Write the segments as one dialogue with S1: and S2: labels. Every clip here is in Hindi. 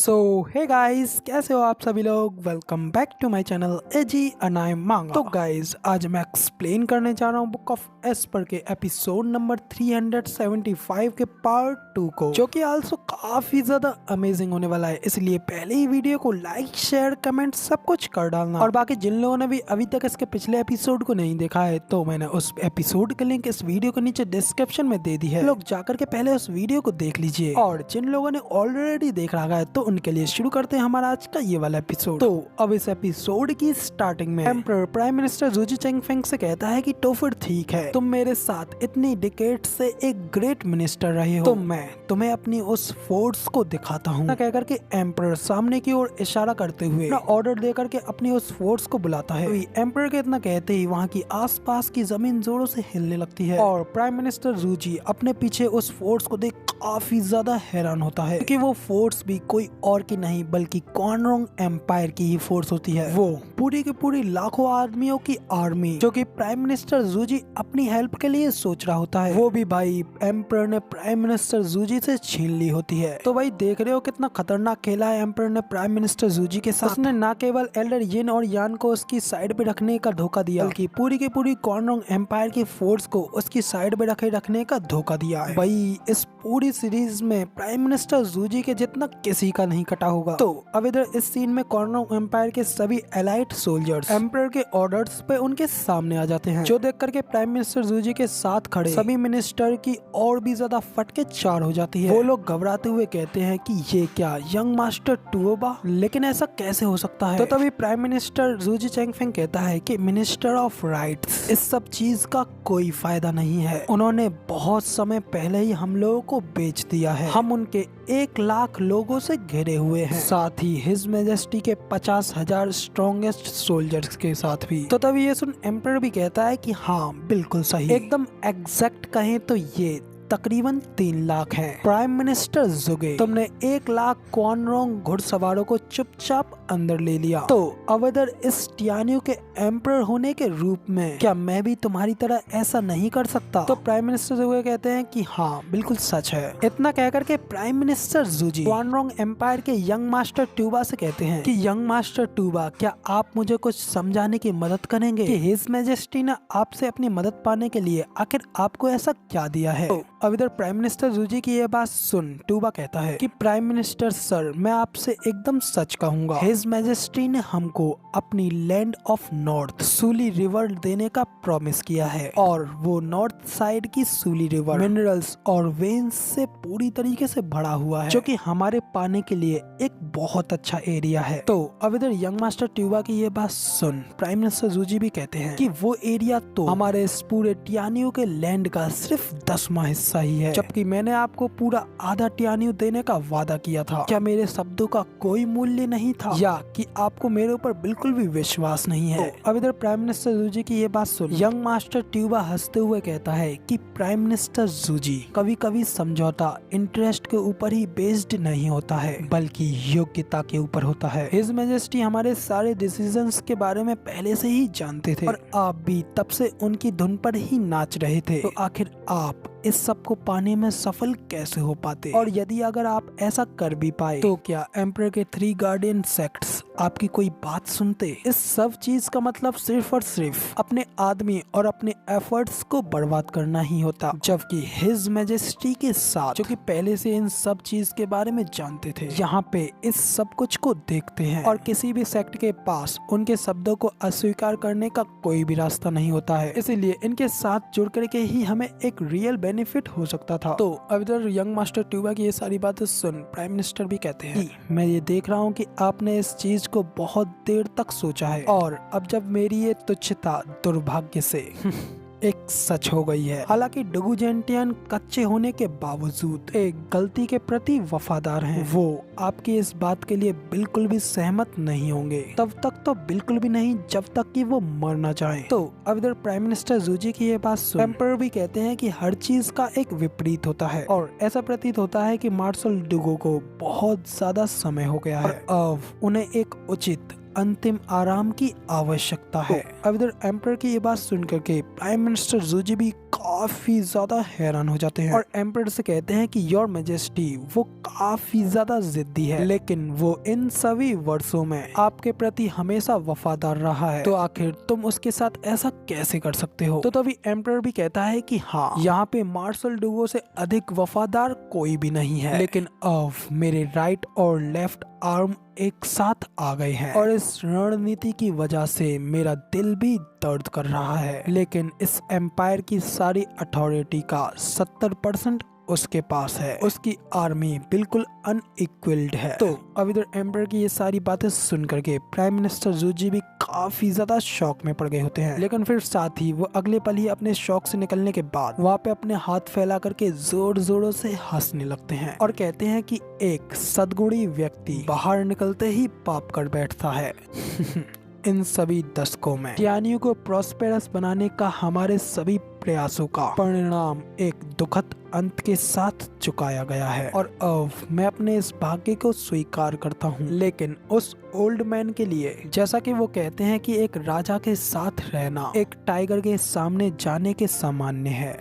S1: सो हे गाइस, कैसे हो आप सभी लोग। Welcome back to my channel एजी अनाय मांगा। तो गाइस, आज मैं एक्सप्लेन करने जा रहा हूँ बुक ऑफ एस्पर के एपिसोड नंबर 375 के पार्ट 2 को, जो कि आल्सो काफी ज्यादा अमेजिंग होने वाला है। इसलिए पहले ही वीडियो को लाइक शेयर कमेंट सब कुछ कर डालना। और बाकी जिन लोगों ने भी अभी तक इसके पिछले एपिसोड को नहीं देखा है, तो मैंने उस एपिसोड का लिंक इस वीडियो के नीचे डिस्क्रिप्शन में दे दी है, लोग जाकर के पहले उस वीडियो को देख लीजिए। और जिन लोगों ने ऑलरेडी देख रखा है तो उनके लिए शुरू करते हैं हमारा आज का ये वाला एपिसोड। तो अब इस एपिसोड की स्टार्टिंग में एम्परर प्राइम मिनिस्टर जूजी चेंगफेंग से कहता है कि तो फिर ठीक है, तुम मेरे साथ इतनी डिकेड से एक ग्रेट मिनिस्टर रहे हो, तो मैं तुम्हें अपनी उस फोर्स को दिखाता हूँ। ना कहकर के एम्परर सामने की ओर इशारा करते हुए ऑर्डर देकर के अपनी उस फोर्स को बुलाता है। एम्परर के इतना कहते ही वहाँ की आसपास की जमीन जोरों से हिलने लगती है और प्राइम मिनिस्टर जूजी अपने पीछे उस फोर्स को देख काफी ज्यादा हैरान होता है, क्योंकि वो फोर्स भी कोई और की नहीं बल्कि क्वानरोंग एम्पायर की ही फोर्स होती है। वो पूरी की पूरी लाखों आदमियों की आर्मी, जो कि प्राइम मिनिस्टर जूजी अपनी हेल्प के लिए सोच रहा होता है, वो भी भाई एम्परर ने प्राइम मिनिस्टर जूजी से छीन ली होती है। तो भाई देख रहे हो कितना खतरनाक खेला है एम्परर ने प्राइम मिनिस्टर जूजी के साथ। उसने न केवल एल्डर यिन और यान को उसकी साइड पे रखने का धोखा दिया, बल्कि पूरी की पूरी क्वानरोंग एम्पायर की फोर्स को उसकी साइड पे रखने का धोखा दिया है। भाई इस पूरी सीरीज में प्राइम मिनिस्टर जूजी के जितना किसी का नहीं कटा होगा। तो अब इधर इस सीन में क्वानरोंग एम्पायर के सभी एलाइट सोल्जर्स एम्परर के ऑर्डर्स पे उनके सामने आ जाते हैं, जो देख करके प्राइम मिनिस्टर जूजी के साथ खड़े सभी मिनिस्टर की और भी ज्यादा फटके चार हो जाती है। वो लोग घबराते हुए कहते हैं कि ये क्या यंग मास्टर टुओबा, लेकिन ऐसा कैसे हो सकता है। तो तभी प्राइम मिनिस्टर जूजी चेंगफेंग कहता है कि मिनिस्टर ऑफ राइट्स, इस सब चीज का कोई फायदा नहीं है। उन्होंने बहुत समय पहले ही हम लोगों को बेच दिया है, हम उनके 1 लाख लोगों से घिरे हुए हैं, साथ ही हिज मेजेस्टी के 50,000 स्ट्रॉन्गेस्ट सोल्जर्स के साथ भी। तो तभी ये सुन एम्परर भी कहता है कि हाँ बिल्कुल सही, एकदम एग्जैक्ट कहें तो ये तकरीबन 3 लाख है। प्राइम मिनिस्टर जुगे, तुमने 1 लाख क्वानरोंग घुड़सवारों को चुपचाप अंदर ले लिया, तो अब इधर इस टियानियो के एम्परर होने के रूप में क्या मैं भी तुम्हारी तरह ऐसा नहीं कर सकता। तो प्राइम मिनिस्टर जुगे कहते हैं कि हाँ बिल्कुल सच है। इतना कहकर के प्राइम मिनिस्टर जूजी क्वानरोंग एम्पायर के यंग मास्टर ट्यूबा से कहते हैं कि यंग मास्टर ट्यूबा, क्या आप मुझे कुछ समझाने की मदद करेंगे कि हिज मैजेस्टी ने आपसे अपनी मदद पाने के लिए आखिर आपको ऐसा क्या दिया है। तो अब इधर प्राइम मिनिस्टर जूजी की ये बात सुन ट्यूबा कहता है कि प्राइम मिनिस्टर सर, मैं आपसे एकदम सच कहूंगा, हिज मैजेस्टी ने हमको अपनी लैंड ऑफ नॉर्थ सूली रिवर देने का प्रॉमिस किया है, और वो नॉर्थ साइड की सूली रिवर मिनरल्स और वेन्स से पूरी तरीके से भरा हुआ है, जो कि हमारे पाने के लिए एक बहुत अच्छा एरिया है। तो अब इधर यंग मास्टर ट्यूबा की ये बात सुन प्राइम मिनिस्टर जूजी भी कहते हैं कि वो एरिया तो हमारे इस पूरे टियानियो के लैंड का सिर्फ 10वां हिस्सा ही है, जबकि मैंने आपको पूरा आधा टियानियो देने का वादा किया था। क्या मेरे शब्दों का कोई मूल्य नहीं था, या कि आपको मेरे ऊपर बिल्कुल भी विश्वास नहीं है। तो अब इधर प्राइम मिनिस्टर जूजी की ये बात सुन यंग मास्टर ट्यूबा हंसते हुए कहता है कि प्राइम मिनिस्टर जूजी, कभी कभी समझौता इंटरेस्ट के ऊपर ही बेस्ड नहीं होता है, बल्कि योग्यता के ऊपर होता है। हिज मैजेस्टी हमारे सारे डिसीजंस के बारे में पहले से ही जानते थे, और आप भी तब से उनकी धुन पर ही नाच रहे थे। तो आखिर आप इस सब को पाने में सफल कैसे हो पाते, और यदि अगर आप ऐसा कर भी पाए, तो क्या एम्परर के 3 गार्डियन सेक्ट्स आपकी कोई बात सुनते। इस सब चीज का मतलब सिर्फ और सिर्फ अपने आदमी और अपने एफर्ट्स को बर्बाद करना ही होता, जबकि हिज मैजेस्टी के साथ, जो कि पहले से इन सब चीज के बारे में जानते थे, यहाँ पे इस सब कुछ को देखते हैं, और किसी भी सेक्ट के पास उनके शब्दों को अस्वीकार करने का कोई भी रास्ता नहीं होता है। इसीलिए इनके साथ जुड़ करके ही हमें एक रियल बेनिफिट हो सकता था। तो अब इधर यंग मास्टर ट्यूबा की ये सारी बातें सुन प्राइम मिनिस्टर भी कहते हैं कि मैं ये देख रहा हूँ कि आपने इस चीज को बहुत देर तक सोचा है, और अब जब मेरी ये तुच्छता दुर्भाग्य से एक सच हो गई है। हालांकि डुगू जेंटियन कच्चे होने के बावजूद एक गलती के प्रति वफादार हैं। वो आपकी इस बात के लिए बिल्कुल भी सहमत नहीं होंगे, तब तक तो बिल्कुल भी नहीं जब तक कि वो मर ना जाए। तो अब इधर प्राइम मिनिस्टर जूजी की ये बात सुन एम्परर भी कहते हैं कि हर चीज का एक विपरीत होता है, और ऐसा प्रतीत होता है कि मार्शल डुगो को बहुत ज्यादा समय हो गया है, अब उन्हें एक उचित अंतिम आराम की आवश्यकता है। अब इधर एम्परर की ये बात सुन करके प्राइम मिनिस्टर जूजी भी काफी ज्यादा हैरान हो जाते हैं और एम्परर से कहते हैं कि योर मैजेस्टी वो काफी ज्यादा जिद्दी है, लेकिन वो इन सभी वर्षों में आपके प्रति हमेशा वफादार रहा है, तो आखिर तुम उसके साथ ऐसा कैसे कर सकते हो। तो तभी एम्परर भी कहता है कि हाँ, यहाँ पे मार्शल डुगो से अधिक वफादार कोई भी नहीं है, लेकिन अब मेरे राइट और लेफ्ट आर्म एक साथ आ गए हैं और इस रणनीति की वजह से मेरा दिल भी दर्द कर रहा है, लेकिन इस एम्पायर की सारी अथॉरिटी का 70% उसके पास है। उसकी आर्मी बिल्कुल अनइक्वल्ड है। तो अब इधर एम्परर की ये सारी बातें सुन करके प्राइम मिनिस्टर जूजी भी काफी ज्यादा शॉक में पड़ गए होते हैं, लेकिन फिर साथ ही वो अगले पल ही अपने शॉक से निकलने के बाद वहाँ पे अपने हाथ फैला करके जोर जोरों से हंसने लगते हैं और कहते हैं कि एक सद्गुणी व्यक्ति बाहर निकलते ही पाप कर बैठता है। इन सभी दशकों में टियानियों को प्रॉस्पेरस बनाने का हमारे सभी प्रयासों का परिणाम एक दुखद अंत के साथ चुकाया गया है और अब मैं अपने इस भाग्य को स्वीकार करता हूँ, लेकिन उस ओल्ड मैन के लिए, जैसा कि वो कहते हैं कि एक राजा के साथ रहना एक टाइगर के सामने जाने के सामान्य है।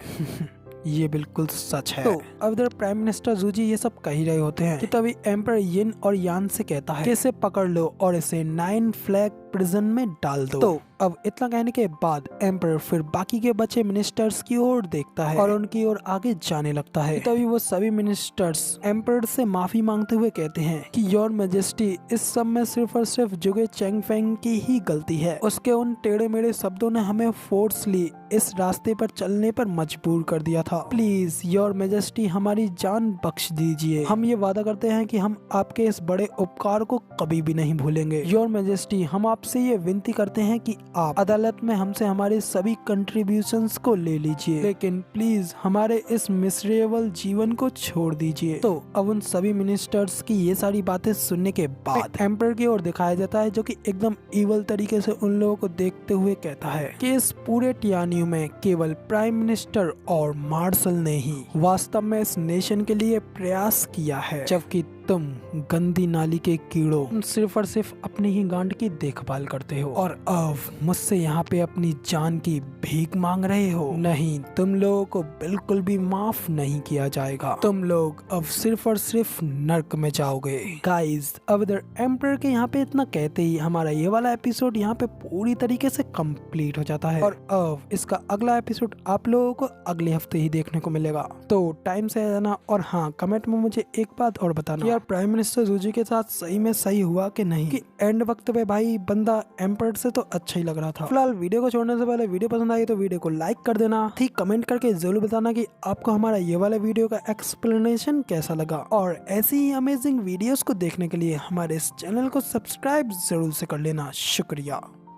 S1: ये बिल्कुल सच है। तो अब इधर प्राइम मिनिस्टर जूजी ये सब कह ही रहे होते हैं कि तभी एम्परर यिन और यान से कहता है कि इसे पकड़ लो और इसे 9 फ्लैग प्रिजन में डाल दो। तो अब इतना कहने के बाद एम्परर फिर बाकी के बचे मिनिस्टर्स की ओर देखता है और उनकी ओर आगे जाने लगता है। तभी वो सभी मिनिस्टर्स एम्परर से माफी मांगते हुए कहते हैं कि योर मैजेस्टी, इस सब में सिर्फ और सिर्फ जुगे चेंगफेंग की ही गलती है। उसके उन टेढ़े मेढ़े शब्दों ने हमें फोर्सली इस रास्ते पर चलने पर मजबूर कर दिया था। प्लीज योर मैजेस्टी, हमारी जान बख्श दीजिए। हम ये वादा करते हैं कि हम आपके इस बड़े उपकार को कभी भी नहीं भूलेंगे। योर मैजेस्टी, हम आपसे ये विनती करते हैं कि आप अदालत में हमसे हमारे सभी कंट्रीब्यूशंस को ले लीजिए, लेकिन प्लीज हमारे इस मिसरेबल जीवन को छोड़ दीजिए। तो अब उन सभी मिनिस्टर्स की ये सारी बातें सुनने के बाद एम्परर की ओर दिखाया जाता है, जो कि एकदम इवल तरीके से उन लोगों को देखते हुए कहता है कि इस पूरे टियानियो में केवल प्राइम मिनिस्टर और मार्शल ने ही वास्तव में इस नेशन के लिए प्रयास किया है, जबकि तुम गंदी नाली के कीड़ों, तुम सिर्फ और सिर्फ अपनी ही गांड की देखभाल करते हो और अब मुझसे यहाँ पे अपनी जान की भीख मांग रहे हो। नहीं, तुम लोगों को बिल्कुल भी माफ नहीं किया जाएगा। तुम लोग अब सिर्फ और सिर्फ नर्क में जाओगे। गाइज, अब इधर एम्परर के यहाँ पे इतना कहते ही हमारा ये वाला एपिसोड यहाँ पे पूरी तरीके से कंप्लीट हो जाता है और अब इसका अगला एपिसोड आप लोगों को अगले हफ्ते ही देखने को मिलेगा। तो टाइम से जाना और हाँ, कमेंट में मुझे एक बात और बताना, यार प्राइम मिनिस्टर जूजी के साथ सही में सही हुआ कि नहीं, कि एंड वक्त पे भाई बंदा एम्परर से तो अच्छा ही लग रहा था। फिलहाल वीडियो को छोड़ने से पहले वीडियो पसंद आई तो वीडियो को लाइक कर देना, ठीक कमेंट करके जरूर बताना कि आपको हमारा ये वाला वीडियो का एक्सप्लेनेशन कैसा लगा और ऐसी ही अमेजिंग वीडियोस को देखने के लिए हमारे इस चैनल को सब्सक्राइब जरूर से कर लेना। शुक्रिया।